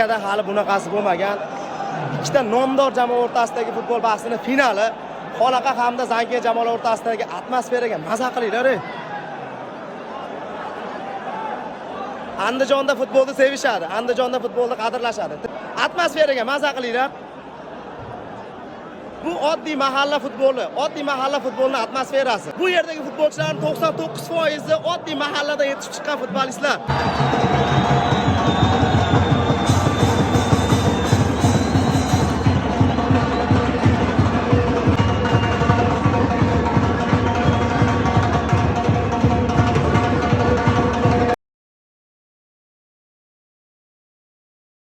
Ligada hali bunaqasi bo'lmagan. Ikkita nomdor jamoa o'rtasidagi futbol bahsini finali, Xonaqo hamda Zangiya jamoalari o'rtasidagi atmosferaga maza qilinglar. Andijonda futbolni sevishadi, Andijonda futbolni qadrlashadi. Atmosferaga maza qilinglar. Bu oddiy mahalla futboli, oddiy mahalla futbolining atmosferasi. Bu yerdagi futbolchilarning 99% oddiy mahallada yetishib chiqqan futbolistlar.